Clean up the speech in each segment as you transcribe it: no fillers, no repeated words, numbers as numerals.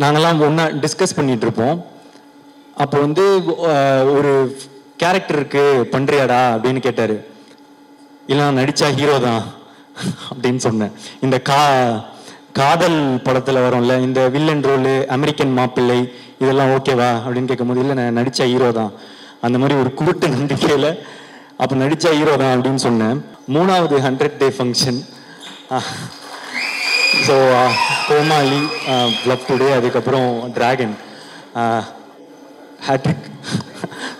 நாங்கள்லாம் ஒன்றா டிஸ்கஸ் பண்ணிகிட்ருப்போம். அப்போ வந்து ஒரு கேரக்டருக்கு பண்ணுறியாடா அப்படின்னு கேட்டார். இல்லை நான் நடித்தா ஹீரோ தான் அப்படின்னு சொன்னேன். இந்த காதல் படத்தில் வரும்ல இந்த வில்லன் ரோலு, அமெரிக்கன் மாப்பிள்ளை, இதெல்லாம் ஓகேவா அப்படின்னு கேட்கும்போது, இல்லை நான் நடித்தா ஹீரோ தான், அந்த மாதிரி ஒரு குருட்டு நம்பிக்கையில் அப்போ நடித்தா ஹீரோ தான் அப்படின்னு சொன்னேன். 3வது 100th டே ஃபங்க்ஷன். ஸோ கோமாளி, லவ் டுடே, அதுக்கப்புறம் டிராகன், ஹேட்ரிக்.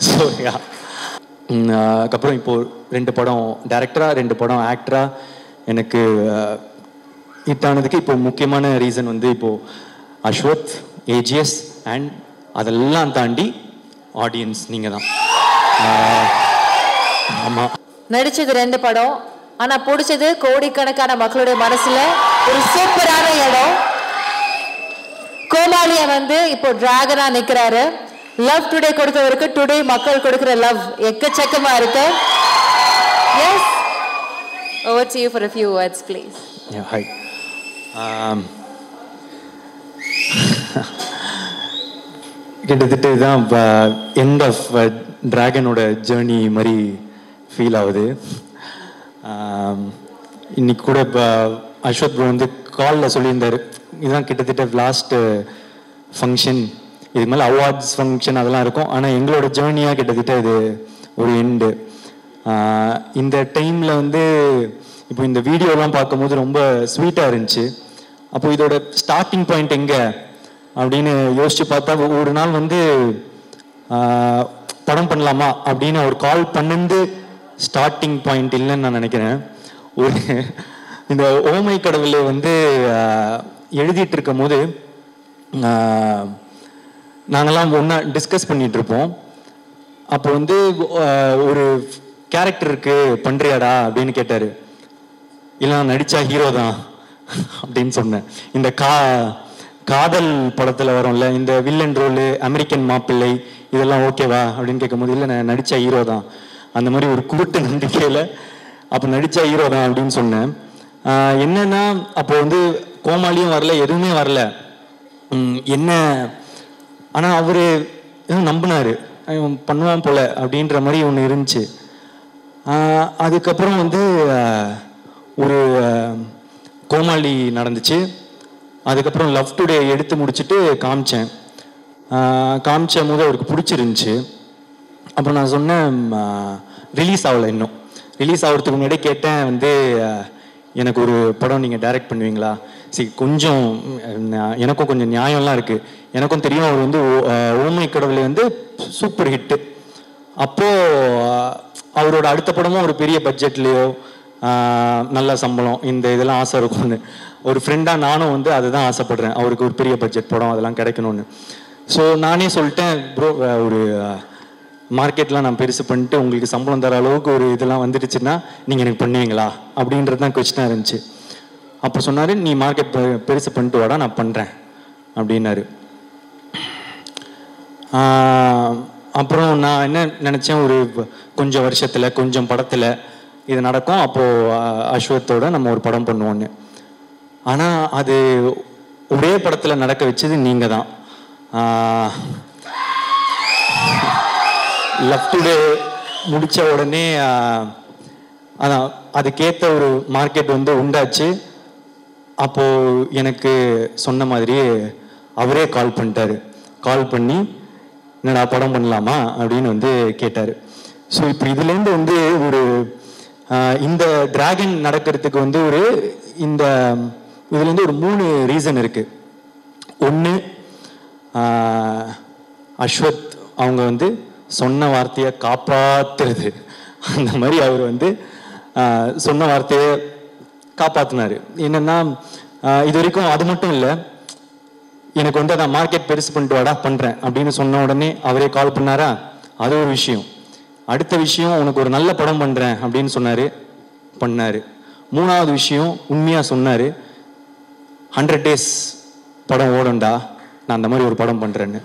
ஸோ அதுக்கப்புறம் இப்போது 2 படம் டைரக்டராக, 2 படம் ஆக்டராக எனக்கு ஹிட் ஆனதுக்கு இப்போ முக்கியமான ரீசன் வந்து இப்போது அஸ்வத், ஏஜிஎஸ் அண்ட் அதெல்லாம் தாண்டி ஆடியன்ஸ் நீங்கள் தான். ஆமாம், நடிச்சது 2 படம், ஆனா பிடிச்சது கோடிக்கணக்கான மக்களுடைய மனசுல ஒரு சூப்பரான இடம். கோமாளியா வந்து இப்போ டிராகனா நிக்கிறாரு. லவ் டுடே கொடுத்தவருக்கு டுடே மக்கள் கொடுக்கிற லவ் எக்கச்சக்கமா இருக்கு. Yes, over to you for a few words please. Yeah, hi. கிட்டத்தட்ட இதுதான் எண்ட் ஆஃப் டிராகனோட ஜேர்னி மாதிரி ஃபீல் ஆகுது. இன்னைக்கு கூட இப்போ அஸ்வத் ப்ரோ வந்து காலில் சொல்லியிருந்தார், இதுதான் கிட்டத்தட்ட லாஸ்ட் ஃபங்க்ஷன், இது மேலே அவார்ட்ஸ் ஃபங்க்ஷன் அதெல்லாம் இருக்கும், ஆனால் எங்களோட ஜேர்னியாக கிட்டத்தட்ட இது ஒரு எண்டு. இந்த டைமில் வந்து இப்போ இந்த வீடியோலாம் பார்க்கும்போது ரொம்ப ஸ்வீட்டாக இருந்துச்சு. அப்போது இதோட ஸ்டார்டிங் பாயிண்ட் எங்கே அப்படின்னு யோசித்து பார்த்தா, ஒரு நாள் வந்து படம் பண்ணலாமா அப்படின்னு ஒரு கால் பண்ணது ஸ்டார்டிங் பாயிண்ட் இல்லைன்னு நான் நினைக்கிறேன். ஒரு இந்த ஓமை கடவுளை வந்து எழுதிட்டு இருக்கும் போது நாங்கள்லாம் ஒன்றா டிஸ்கஸ் பண்ணிகிட்ருப்போம். அப்போ வந்து ஒரு கேரக்டருக்கு பண்ணுறியாடா அப்படின்னு கேட்டார். இல்லை நான் நடித்தா ஹீரோ தான் அப்படின்னு சொன்னேன். இந்த காதல் படத்தில் வரும்ல இந்த வில்லன் ரோலு, அமெரிக்கன் மாப்பிள்ளை, இதெல்லாம் ஓகேவா அப்படின்னு கேட்கும்போது, இல்லை நான் நடித்தா ஹீரோ தான், அந்த மாதிரி ஒரு குருட்டு நம்பிக்கையில் அப்போ நடித்தா ஹீரோ தான் அப்படின்னு சொன்னேன். என்னன்னா அப்போ வந்து கோமாளியும் வரல, எதுவுமே வரல என்ன, ஆனால் அவர் நம்பினார், பண்ணுவான் போல அப்படின்ற மாதிரி ஒன்று இருந்துச்சு. அதுக்கப்புறம் வந்து ஒரு கோமாளி நடந்துச்சு. அதுக்கப்புறம் லவ் டுடே எடுத்து முடிச்சுட்டு காமிச்ச போது அவருக்கு பிடிச்சிருந்துச்சு. அப்புறம் நான் சொன்னேன், ரிலீஸ் ஆகலை, இன்னும் ரிலீஸ் ஆகிறதுக்கு முன்னாடியே கேட்டேன் வந்து, எனக்கு ஒரு படம் நீங்கள் டைரக்ட் பண்ணுவீங்களா? சரி, கொஞ்சம் எனக்கும் கொஞ்சம் நியாயம்லாம் இருக்குது, எனக்கும் தெரியும் அவர் வந்து ஓமை கடவுளை வந்து சூப்பர் ஹிட்டு. அப்போது அவரோட அடுத்த படமும் ஒரு பெரிய பட்ஜெட்லேயோ நல்ல சம்பளம் இந்த இதெல்லாம் ஆசை இருக்கும்னு, ஒரு ஃப்ரெண்டாக நானும் வந்து அதுதான் ஆசைப்படுறேன், அவருக்கு ஒரு பெரிய பட்ஜெட் படம் அதெல்லாம் கிடைக்கணும்னு. ஸோ நானே சொல்லிட்டேன், ப்ரோ ஒரு மார்க்கெட்லாம் நான் பெருசு பண்ணிட்டு உங்களுக்கு சம்பளம் தர அளவுக்கு ஒரு இதெல்லாம் வந்துடுச்சுன்னா நீங்கள் எனக்கு பண்ணுவீங்களா அப்படின்றது தான் கொஸ்டினாக இருந்துச்சு. அப்போ சொன்னார், நீ மார்க்கெட் பெருசு பண்ணிட்டு வாடா, நான் பண்ணுறேன் அப்படின்னாரு. அப்புறம் நான் என்ன நினச்சேன், ஒரு கொஞ்சம் வருஷத்தில் கொஞ்சம் படத்தில் இது நடக்கும், அப்போது அஸ்வத்தோட நம்ம ஒரு படம் பண்ணுவோன்னு. ஆனால் அது ஒரே படத்தில் நடக்க வச்சது நீங்கள் தான். லவ் டுடே முடித்த உடனே அதான் அதுக்கேற்ற ஒரு மார்க்கெட் வந்து உண்டாச்சு. அப்போது எனக்கு சொன்ன மாதிரியே அவரே கால் பண்ணிட்டாரு. கால் பண்ணி என்னடா படம் பண்ணலாமா அப்படின்னு வந்து கேட்டார். ஸோ இப்போ இதுலேருந்து வந்து ஒரு இந்த டிராகன் நடக்கிறதுக்கு வந்து ஒரு இந்த இதுலேருந்து ஒரு 3 ரீசன் இருக்குது. ஒன்று, அஸ்வத் அவங்க வந்து சொன்ன வார்த்தையை காப்பாற்றுறது, அந்த மாதிரி அவர் வந்து சொன்ன வார்த்தையை காப்பாற்றினார். என்னென்னா இது வரைக்கும் அது மட்டும் இல்லை, எனக்கு வந்து அதான் மார்க்கெட் பெருசு பண்ணிட்டு வாடா பண்ணுறேன் அப்படின்னு சொன்ன உடனே அவரே கால் பண்ணாரா, அது ஒரு விஷயம். அடுத்த விஷயம், உனக்கு ஒரு நல்ல படம் பண்ணுறேன் அப்படின்னு சொன்னார், பண்ணார். 3வது விஷயம், உண்மையாக சொன்னார், 100 days படம் ஓடும்டா, நான் அந்த மாதிரி ஒரு படம் பண்ணுறேன்னு.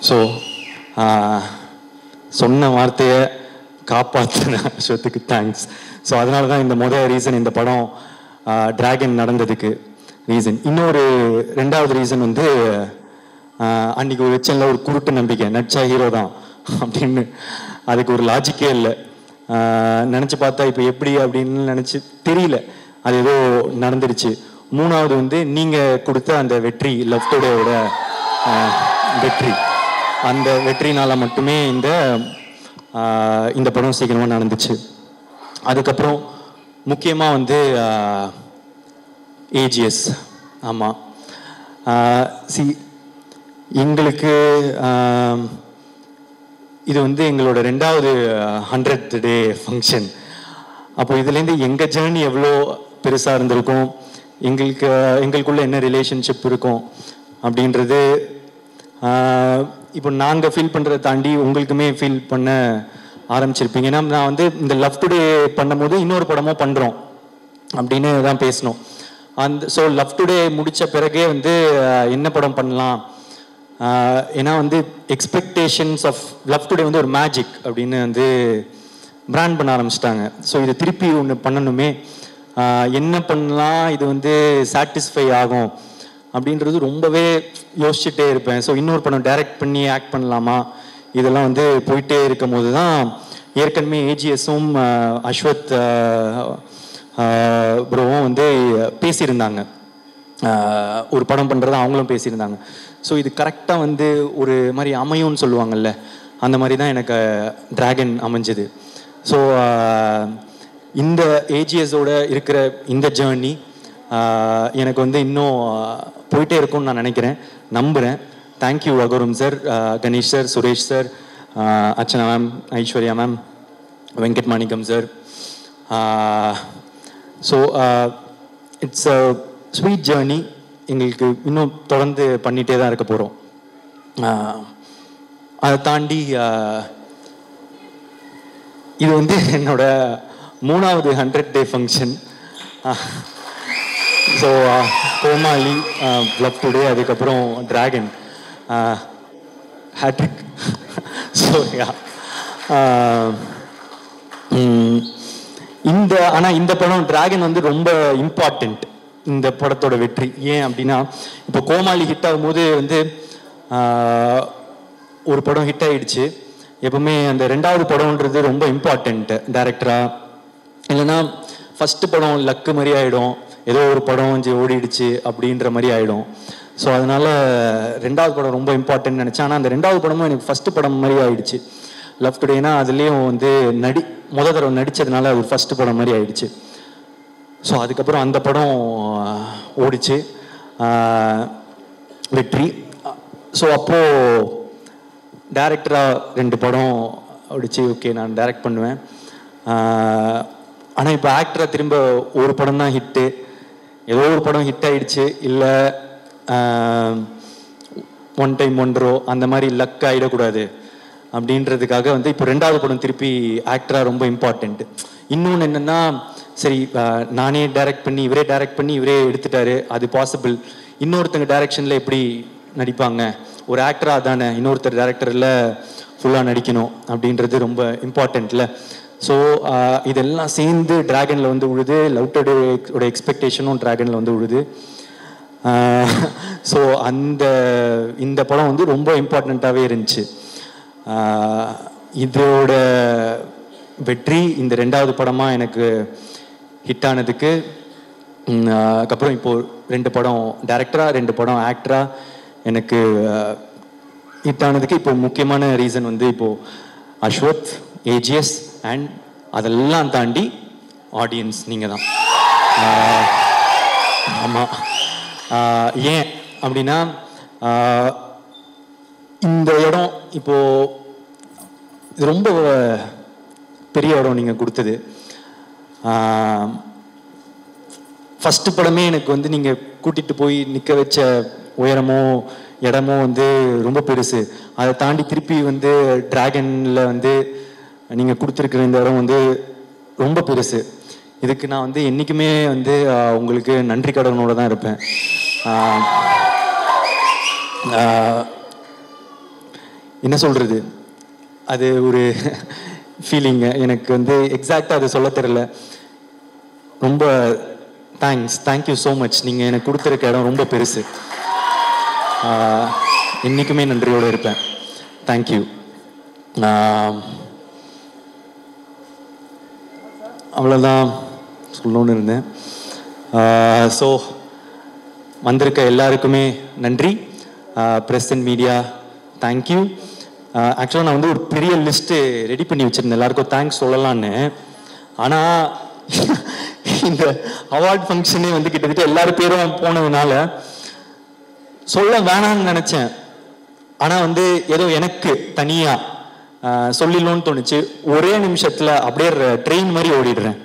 ஸோ சொன்ன வார்த்தையை காப்பாற்றின அஸ்வத்துக்கு தேங்க்ஸ். ஸோ அதனால தான் இந்த ரீசன் இந்த படம் டிராகன் நடந்ததுக்கு ரீசன். இன்னொரு ரெண்டாவது ரீசன் வந்து அன்றைக்கி ஒரு வச்சனில் ஒரு குருட்டு நம்பிக்கை, நடிச்சா ஹீரோ தான் அப்படின்னு. அதுக்கு ஒரு லாஜிக்கே இல்லை. நினச்சி பார்த்தா இப்போ எப்படி அப்படின்னு நினச்சி தெரியல, அது ஏதோ நடந்துருச்சு. மூணாவது வந்து நீங்கள் கொடுத்த அந்த வெற்றி, லவ் டுடேவோட வெற்றி, அந்த வெற்றினால் மட்டுமே இந்த படம் சீக்கிரமாக நடந்துச்சு. அதுக்கப்புறம் முக்கியமாக வந்து ஏஜிஎஸ். ஆமாம், எங்களுக்கு இது வந்து எங்களோட 2வது 100th டே ஃபங்க்ஷன். அப்போ இதுலேருந்து எங்கள் ஜேர்னி எவ்வளோ பெருசாக இருந்திருக்கும், எங்களுக்குள்ள என்ன ரிலேஷன்ஷிப் இருக்கும் அப்படின்றது இப்போ நாங்கள் ஃபீல் பண்ணுறதை தாண்டி உங்களுக்குமே ஃபீல் பண்ண ஆரம்பிச்சிருப்பீங்க. ஏன்னா நான் வந்து இந்த லவ் டுடே பண்ணும்போது இன்னொரு படமும் பண்ணுறோம் அப்படின்னு தான் பேசணும். ஸோ லவ் டுடே முடித்த பிறகே வந்து என்ன படம் பண்ணலாம், ஏன்னா வந்து எக்ஸ்பெக்டேஷன்ஸ் ஆஃப் லவ் டுடே வந்து ஒரு மேஜிக் அப்படின்னு வந்து பிராண்ட் பண்ண ஆரம்பிச்சிட்டாங்க. ஸோ இது திருப்பி ஒன்று பண்ணணுமே, என்ன பண்ணலாம், இது வந்து சாட்டிஸ்ஃபை ஆகும் அப்படின்றது ரொம்பவே யோசிச்சுட்டே இருப்பேன். ஸோ இன்னொரு படம் டைரக்ட் பண்ணி ஆக்ட் பண்ணலாமா, இதெல்லாம் வந்து போயிட்டே இருக்கும் போது தான் ஏற்கனவே ஏஜிஎஸும் அஸ்வத் ப்ரோவும் வந்து பேசியிருந்தாங்க, ஒரு படம் பண்ணுறதா அவங்களும் பேசியிருந்தாங்க. ஸோ இது கரெக்டாக வந்து ஒரு மாதிரி அமையும்னு சொல்லுவாங்கள்ல, அந்த மாதிரி தான் எனக்கு டிராகன் அமைஞ்சது. ஸோ இந்த ஏஜிஎஸோட இருக்கிற இந்த ஜேர்னி எனக்கு வந்து இன்னும் போயிட்டே இருக்கும்னு நான் நினைக்கிறேன், நம்புகிறேன். Thank you Agoram sir, Ganesh sir, Suresh sir, Archana ma'am, Aishwarya ma'am, Venkat Manickam sir. So it's a sweet journey, எங்களுக்கு இன்னும் தொடர்ந்து பண்ணிகிட்டே தான் இருக்க போகிறோம். அதை தாண்டி இது வந்து என்னோட 3வது 100th டே ஃபங்க்ஷன். ஸோ கோமாளி, லவ் டுடே, அதுக்கப்புறம் டிராகன், ஹேட்ரிக். ஸோ ஆனால் இந்த படம் டிராகன் வந்து ரொம்ப இம்பார்ட்டண்ட் இந்த படத்தோட வெற்றி. ஏன் அப்படின்னா, இப்போ கோமாளி ஹிட் ஆகும்போது வந்து ஒரு படம் ஹிட் ஆகிடுச்சு, எப்பவுமே அந்த 2வது படம்ன்றது ரொம்ப இம்பார்ட்டண்ட் டைரக்டராக. இல்லைன்னா ஃபஸ்ட்டு படம் லக்கு மாதிரி ஆகிடும், ஏதோ ஒரு படம் ஓடிடுச்சு அப்படின்ற மாதிரி ஆகிடும். ஸோ அதனால் 2வது படம் ரொம்ப இம்பார்ட்டன்ட் நினச்சேன். ஆனால் அந்த 2வது படமும் எனக்கு ஃபஸ்ட்டு படம் மாதிரி ஆகிடுச்சு, லவ் டுடேனா அதுலேயும் வந்து முத தடவை நடித்ததுனால ஒரு ஃபஸ்ட்டு படம் மாதிரி ஆகிடுச்சு. ஸோ அதுக்கப்புறம் அந்த படம் ஓடிச்சு, வெற்றி. ஸோ அப்போது டைரக்டராக 2 படம் ஓடிச்சு, ஓகே நான் டைரக்ட் பண்ணுவேன். ஆனால் இப்போ ஆக்டராக திரும்ப ஒரு படம் தான் ஹிட்டு, ஏதோ ஒரு படம் ஹிட் ஆகிடுச்சு, இல்லை ஒன் டைம் ஒன்றோ அந்த மாதிரி லக் ஆகிடக்கூடாது அப்படின்றதுக்காக வந்து இப்போ 2வது படம் திருப்பி ஆக்டராக ரொம்ப இம்பார்ட்டண்ட்டு. இன்னொன்று என்னென்னா, சரி நானே டைரக்ட் பண்ணி இவரே டைரக்ட் பண்ணி இவரே எடுத்துட்டாரு, அது பாசிபிள். இன்னொருத்தங்க டைரக்ஷனில் எப்படி நடிப்பாங்க, ஒரு ஆக்டராக தானே இன்னொருத்தர் டைரக்டரில் ஃபுல்லாக நடிக்கணும் அப்படின்றது ரொம்ப இம்பார்ட்டண்ட்டில். ஸோ இதெல்லாம் சேர்ந்து டிராகனில் வந்து உழுது, லவ் டுடேவோட எக்ஸ்பெக்டேஷனும் டிராகனில் வந்து உழுது. ஸோ இந்த படம் வந்து ரொம்ப இம்பார்ட்டண்ட்டாகவே இருந்துச்சு. இதோட வெற்றி இந்த 2வது படமாக எனக்கு ஹிட் ஆனதுக்கு, அதுக்கப்புறம் இப்போது 2 படம் டைரக்டராக 2 படம் ஆக்டராக எனக்கு ஹிட் ஆனதுக்கு இப்போ முக்கியமான ரீசன் வந்து இப்போது அஸ்வத், ஏஜிஎஸ் அண்ட் அதெல்லாம் தாண்டி ஆடியன்ஸ் நீங்கள் தான். ஆமாம், ஏன் அப்படின்னா இந்த இடம் இப்போது இது ரொம்ப பெரிய இடம் நீங்கள் கொடுத்தது. ஃபஸ்ட்டு படமே எனக்கு வந்து நீங்கள் கூட்டிகிட்டு போய் நிற்க வச்ச உயரமோ இடமோ வந்து ரொம்ப பெருசு. அதை தாண்டி திருப்பி வந்து டிராகனில் வந்து நீங்கள் கொடுத்துருக்குற இந்த இடம் வந்து ரொம்ப பெருசு. இதுக்கு நான் வந்து என்றைக்குமே வந்து உங்களுக்கு நன்றி கடனோட தான் இருப்பேன். என்ன சொல்கிறது, அது ஒரு ஃபீலிங்கு எனக்கு வந்து எக்ஸாக்டாக அது சொல்ல தெரியல. ரொம்ப தேங்க்யூ ஸோ மச். நீங்கள் எனக்கு கொடுத்துருக்க இடம் ரொம்ப பெருசு. என்றைக்குமே நன்றியோடு இருப்பேன். தேங்க்யூ. அவ்வளோதான் சொல்லணுன்னு இருந்தேன். ஸோ வந்திருக்க எல்லாருக்குமே நன்றி. Press and media thank you. ஆக்சுவலாக நான் வந்து ஒரு பெரிய லிஸ்ட்டு ரெடி பண்ணி வச்சுருந்தேன் எல்லாருக்கும் தேங்க்ஸ் சொல்லலான்னு. ஆனால் இந்த அவார்ட் ஃபங்க்ஷனே வந்து கிட்டத்தட்ட எல்லாரும் பேரும் போனதுனால சொல்ல வேணான்னு நினச்சேன். ஆனால் வந்து ஏதோ எனக்கு தனியாக சொல்லிடணும்னு தோணுச்சு. ஒரே நிமிஷத்தில் அப்படியே ட்ரெயின் மாதிரி ஓடிடுறேன்.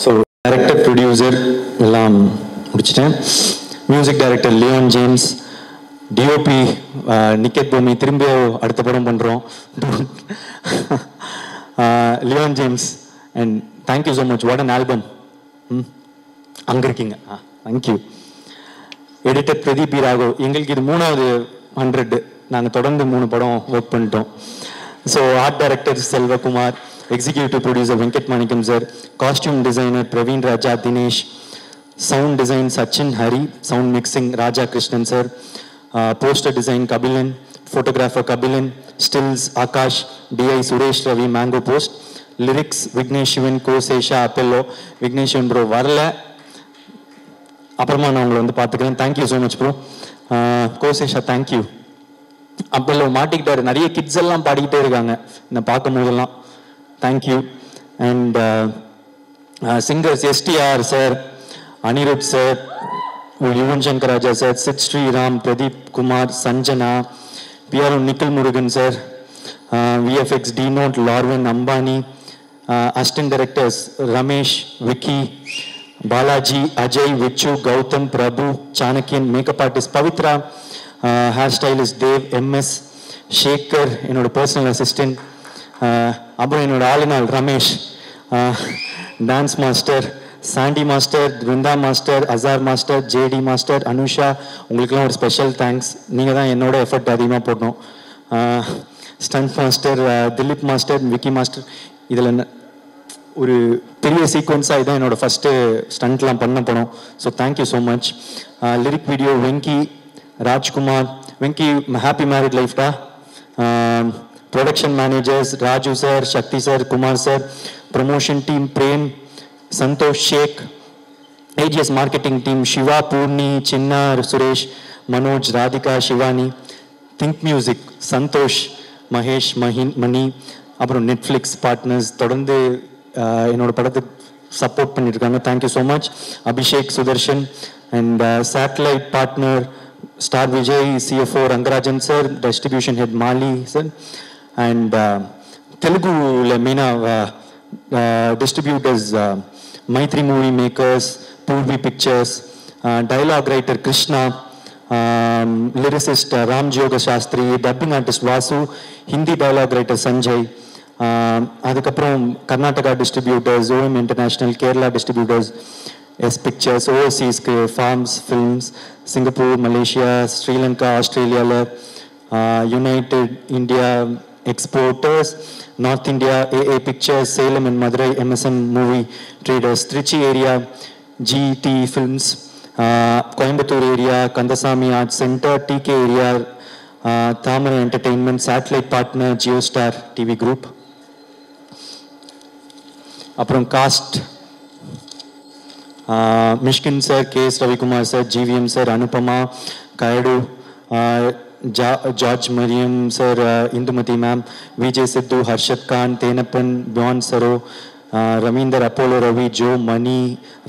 ஸோ டைரக்டர் ப்ரொடியூசர் எல்லாம் முடிச்சிட்டேன். Music director Leon James, DOP Niketh Bommi, திரும்ப அடுத்த படம் பண்ணுறோம். Leon James and thank you so much. What an album. அங்கே இருக்கீங்க. தேங்க்யூ. எடிட்டர் பிரதீப் ராகவ். எங்களுக்கு இது 3வது 100. நாங்கள் தொடர்ந்து 3 படம் ஒர்க் பண்ணிட்டோம். So art director Selvakumar, executive producer Venkat Manickam sir, costume designer Praveen Raja Dinesh, sound design Sachin Hari, sound mixing Raja Krishnan sir, poster design Kapilan, photographer Kapilan, stills Akash, DI Suresh Ravi, Mango Post, lyrics Vignesh Shivan, Kosesha அப்பெல்லோ. விக்னேஷ் சிவன் ப்ரோ வரல, அப்புறமா நான் உங்களை வந்து பார்த்துக்கிறேன். Thank you so much bro. Kosesha thank you. அப்பெல்லோ மாட்டிக்கிட்டாரு. நிறைய கிட்ஸ் எல்லாம் பாடிக்கிட்டே இருக்காங்க என்னை பார்க்கும் போதெல்லாம். Thank you. And singers STR sir, Anirudh sir, Yuvan Shankar Raja sir, Sid Sriram, Pradeep Kumar, Sanjana, PRO Nikhil Murugan sir, VFX டினோட், லார்வன் Ambani, assistant directors Ramesh, Vicky, Balaji, Ajay, Vichu, Gautham, Prabhu, Chanakyan, makeup artist Pavithra, hair stylist Dev, MS, Shekar என்னோட பர்சனல் அசிஸ்டன்ட், அப்புறம் என்னோட ஆளுநாள் Ramesh, dance master Sandy master, Brindha master, Azhar master, JD master, Anusha. உங்களுக்கெல்லாம் ஒரு ஸ்பெஷல் தேங்க்ஸ். நீங்கள் தான் என்னோட எஃபர்ட் அதிகமாக போடணும். Stunt master Dileep master, Vicky master. இதில் ஒரு பெரிய சீக்வன்ஸாக இதான் என்னோட ஃபஸ்ட்டு ஸ்டண்ட்லாம் பண்ண போனோம். So thank you so much. Lyric video Venky, Rajkumar. Venky happy married லைஃப்டா. Production managers Raju sir, Sakthi sir, Kumar sir. Promotion team Prem, Santhosh Sheikh. AGS marketing team Siva, Poorni, Chinna, Suresh, Manoj, Radhika, Shivani. Think music Santhosh, Mahesh, Mani. அப்புறம் நெட்ஃப்ளிக்ஸ் பார்ட்னர்ஸ் தொடர்ந்து என்னோட படத்துக்கு சப்போர்ட் பண்ணியிருக்காங்க. Thank you so much. Abhishek, Sudharshan. And satellite partner star Vijay, CFO Rangarajan sir, distribution head Mali sir. And தெலுங்குல மெயினாக distributors Mythri movie makers, Poorvi pictures, dialogue writer Krishna, lyricist Ram Joga Sastry, dubbing artist Vasu, Hindi dialogue writer Sanjay. அதுக்கப்புறம் Karnataka distributors OM international, Kerala distributors S pictures, ஓவர்சீஸ்க்கு ஃபார்ம்ஸ் films, Singapore, Malaysia, Sri Lanka, ஆஸ்திரேலியாவில், united India exporters, north India AA pictures, Salem and Madurai MSM movie traders, Trichy area GD films, Coimbatore area Kandasamy art centre, TK area Thamarai entertainment, satellite partner Jio star TV group. அப்புறம் cast Mysskin sir, KS Ravikumar sir, GVM sir, Anupama, Kayadu, George Mariam sir, Indumathi ma'am, Vijay Siddhu, Harshath Khan, Thenappan, பியான் சரோ, Raveendar, Apollo Ravi, Jo, Mani,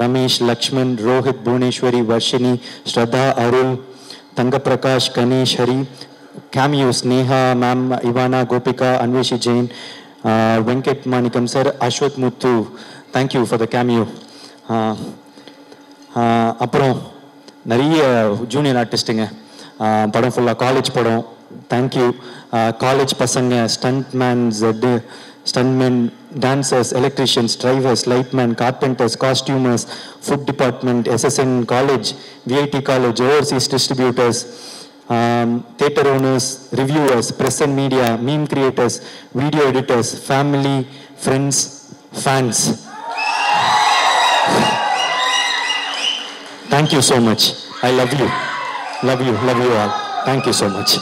Ramesh, Lakshman, Rohit, Bhuvaneswari, Varshini, Shraddha, Arul, Thangaprakash, Ganesh, Hari. Cameos Neha ma'am, Ivana, Gopika, Anveshi Jain, Venkat Manickam sir, Ashwath Muthu. Thank you for the cameo. அப்புறம் நிறைய junior ஆர்டிஸ்ட்டுங்க. படம் ஃபுல்லாக college படம். Thank you. College பசங்க, ஸ்டண்ட் மேன் ஜெட்டு, stuntmen, dancers, electricians, drivers, lightmen, carpenters, costumers, food department, SSN college, VIT college, overseas distributors, theater owners, reviewers, press and media, meme creators, video editors, family, friends, fans. Thank you so much. I love you. Love you. Love you all. Thank you so much.